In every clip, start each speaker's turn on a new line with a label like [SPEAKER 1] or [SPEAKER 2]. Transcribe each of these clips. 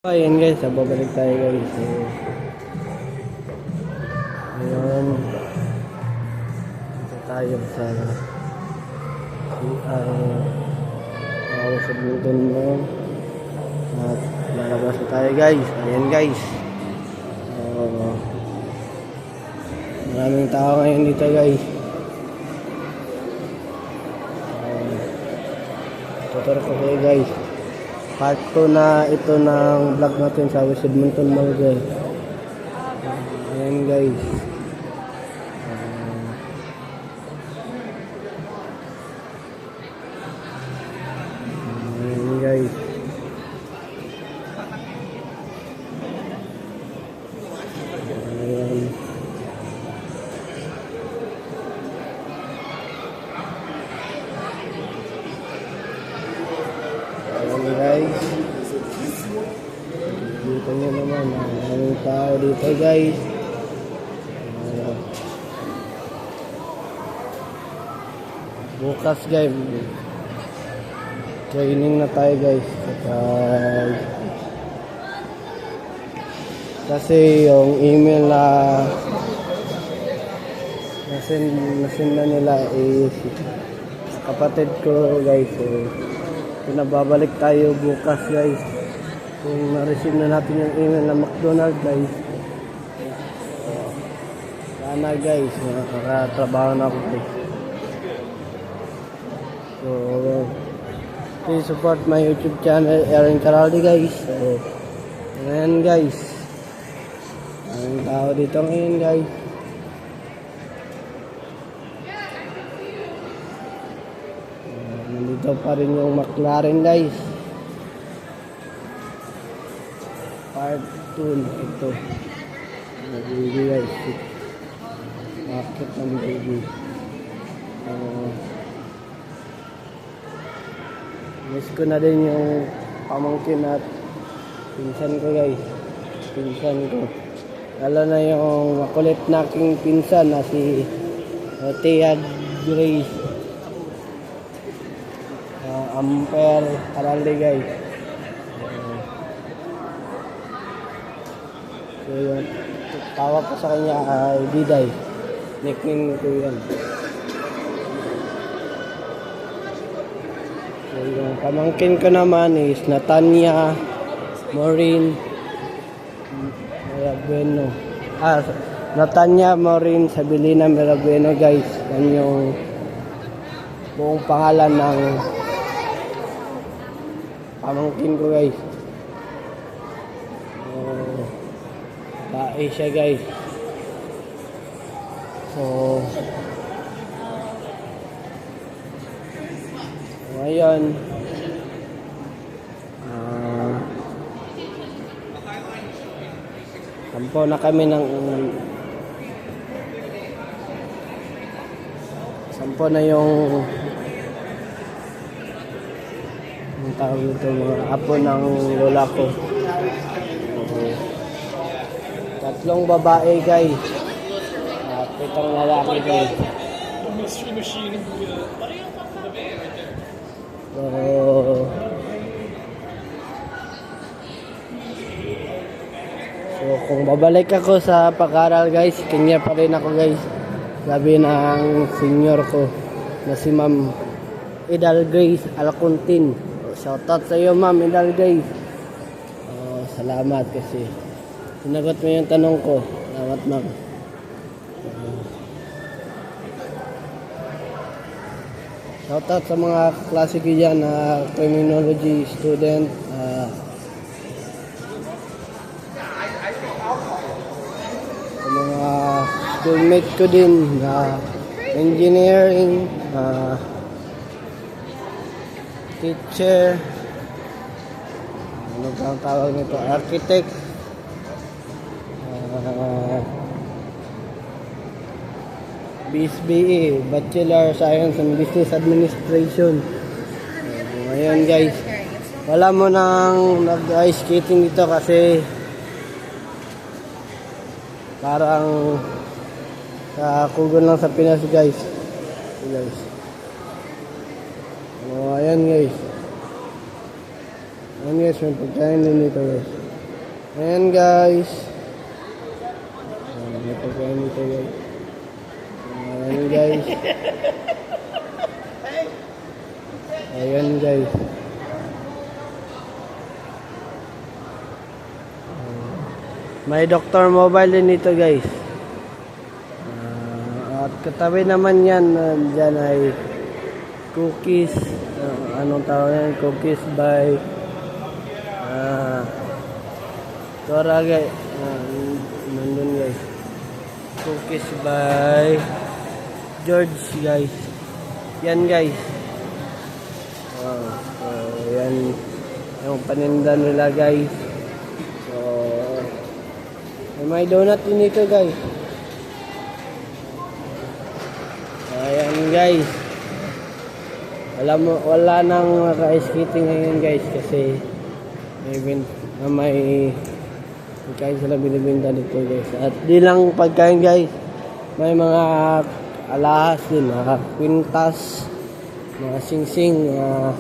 [SPEAKER 1] Ayan guys, babalik tayo guys. So, ngayon, dito tayo sa CR sa Bluton mo. At lalabas na tayo guys. Ayan guys. Maraming tao ngayon dito guys. Tuturo ko kayo guys. Part 2 na ito ng vlog natin sa Edmonton Mall guys. Ayan guys. Ayan guys. Ayan. Ayan guys. Dito nyo naman, maraming tao dito guys. Bukas guys, training na tayo guys. Kasi yung email na nasend na nila is kapatid ko guys. So, pinababalik tayo bukas guys. Kung na-receive na natin yung email na McDonald's guys. Sana guys, nakakatrabaho na ako guys. So, please support my YouTube channel, Aaron Caraldi guys. So, ayan guys. Ang tao dito ngayon guys. Nandito pa rin yung McLaren guys. Part 2 ito. Baby guys. Bakit ng baby? Miss ko na din yung pamangkin at pinsan ko guys. Pinsan ko. Lalo na yung makulit na aking pinsan na si Tia Grace. Ampere Araldi guys. So yung tawag ko sa kanya ay Diday. Nickname ko yan. So yung pamangkin ko naman is Natanya Maureen Merabueno. Natanya Maureen Sabilina Merabueno guys. Yan yung buong pangalan ng pamangkin ko guys. Bae siya guys. So ngayon sampo na kami ng sampo na yung tawag ito mga apo ng lola ko. Tatlong babae guys. At itong lalaki guys. So kung babalik ako sa pag-aral guys, kanya pa rin ako guys. Sabi ng senior ko na si Ma'am Idal Grace Alcontin. Shoutout sa iyo Ma'am Idal Grace. Salamat kasi sinagot mo yung tanong ko. Salamat Ma'am. Shoutout sa mga klase ko dyan na criminology student. Sa mga schoolmate ko din na engineering, teacher, ano ba ang tawag nito? Architect, BSBE, Bachelor Science and Business Administration. Ngayon guys, wala mo nang nag-ice skating dito kasi parang sa kugon lang sa Pinas guys. Ayan guys. Ayan guys, may pagkain din dito guys. Ayan guys. May pagkain dito guys. Ayan guys. Ayan guys. May Dr. Mobile din dito guys. At katabi naman yan, dyan ay cookies. Anong tawag yan? Cookies by Tora guys. Nandun guys. Cookies by George guys. Yan guys. So yan yung paninda nila guys. So may donut din dito guys. Ayan guys. Wala nang maka-skating ngayon guys kasi may pagkain sila binibenta dito guys. At di lang pagkain guys. May mga alahas din, mga kwintas, mga singsing, mga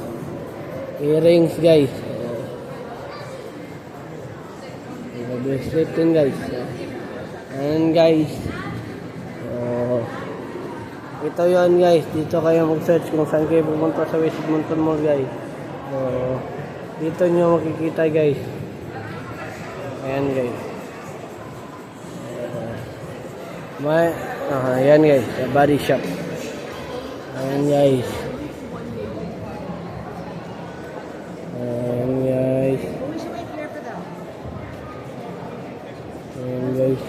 [SPEAKER 1] earrings guys. Mga bracelet din guys. And guys, ito yon guys. Dito kayo mag-search kung saan kayo pupunta sa West Edmonton Mall guys. So, dito nyo makikita guys. Ayan guys. Ayan guys, the body shop. Ayan guys. Ayan guys. Ayan guys.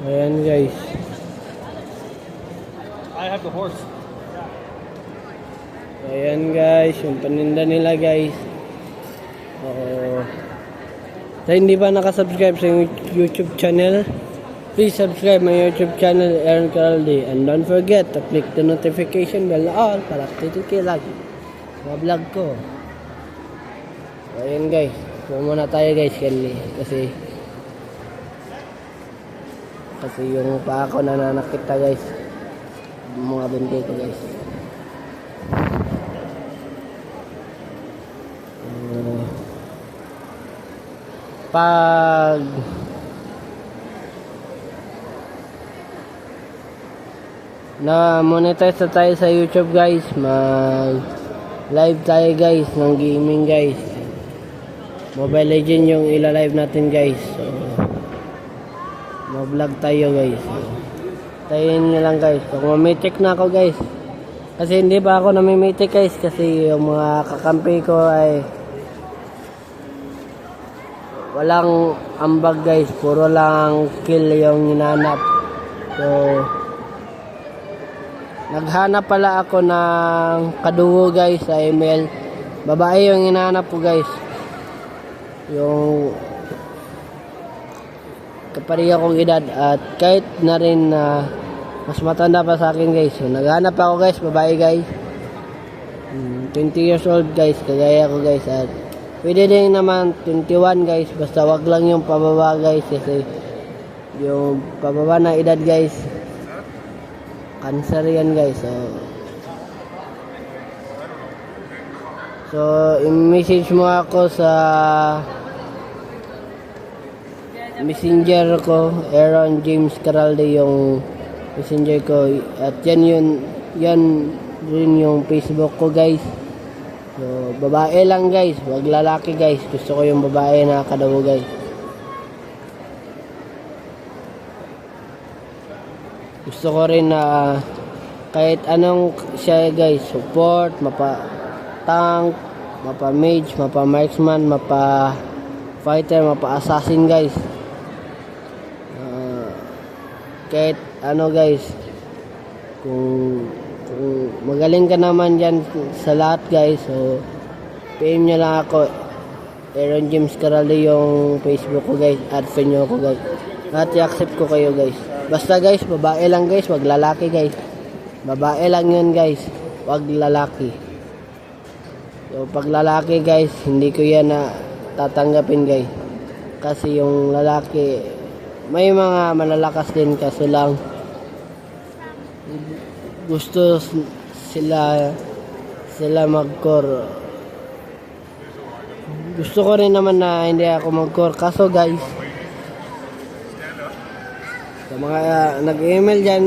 [SPEAKER 1] Ayan guys.
[SPEAKER 2] I have the horse.
[SPEAKER 1] Ayan guys, yung paninda nila guys. Sa hindi pa nakasubscribe sa YouTube channel, please subscribe my YouTube channel, Aaron Caraldi. And don't forget to click the notification bell all para updated lagi sa mga vlog ko. Ayan guys, muna tayo guys kasi yung pa ako nananakita guys, mga binti ko guys. Pag na monetize na tayo sa YouTube guys, mag live tayo guys ng gaming guys. Mobile Legends yung ila-live natin guys. So mag-vlog tayo guys. Tayin nyo lang guys. Kung mamitik na ako guys. Kasi hindi pa ako namimitik guys. Kasi yung mga kakampi ko ay walang ambag guys. Puro lang kill yung hinanap. So naghanap pala ako ng kadugo guys sa email. Babae yung hinanap ko guys. Yung kapareha kong edad at kahit na rin na mas matanda pa sa akin guys. So naghanap ako guys, babae guys. 20 years old guys, kagaya ko guys. At pwede din naman 21 guys, basta wag lang yung pababa guys. Kasi yung pababa na edad guys, cancer yan guys. So i-message mo ako sa messenger ko, Aaron James Caraldi yung messenger ko. At yan rin yung Facebook ko guys. So babae lang guys, wag lalaki guys. Gusto ko yung babae na kadawo guys. Gusto ko rin na kahit anong siya guys, support, mapa tank, mapa mage, mapa marksman, mapa fighter, mapa assassin guys. Kahit ano guys, kung magaling ka naman dyan sa lahat guys, so PM nyo lang ako, Aaron James Caraldi yung Facebook ko guys. Add friend nyo ako guys at i-accept ko kayo guys. Basta guys, babae lang guys, wag lalaki guys. Babae lang yun guys, wag lalaki. So pag lalaki guys, hindi ko yan na tatanggapin guys. Kasi yung lalaki, may mga malalakas din kaso lang gusto sila mag-core Gusto ko rin naman na hindi ako mag-core. Kaso guys, sa mga nag-email dyan,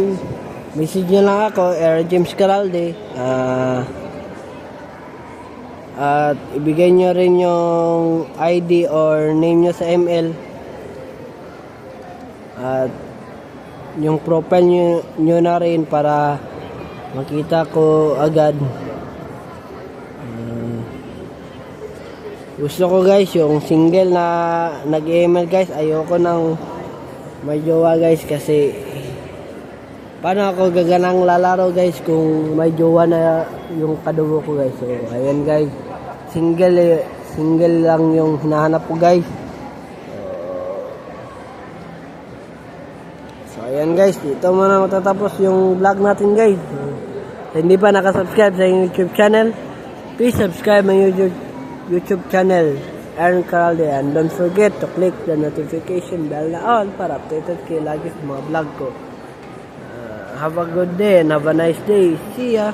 [SPEAKER 1] message nyo lang ako, James Caralde. At ibigay nyo rin yung ID or name nyo sa ML. At yung profile nyo na rin para makita ko agad. Gusto ko guys yung single na nag-email guys. Ayoko nang may jowa guys kasi paano ako gaganang lalaro guys kung may jowa na yung kadugo ko guys. So ayan guys, single lang yung hinahanap ko guys. So ayan guys, dito muna matatapos yung vlog natin guys. So, hindi pa nakasubscribe sa YouTube channel, please subscribe my YouTube channel, Aaron Caralde, and don't forget to click the notification bell na on para updated kayo lagi sa mga vlog ko. Have a good day and have a nice day. See ya!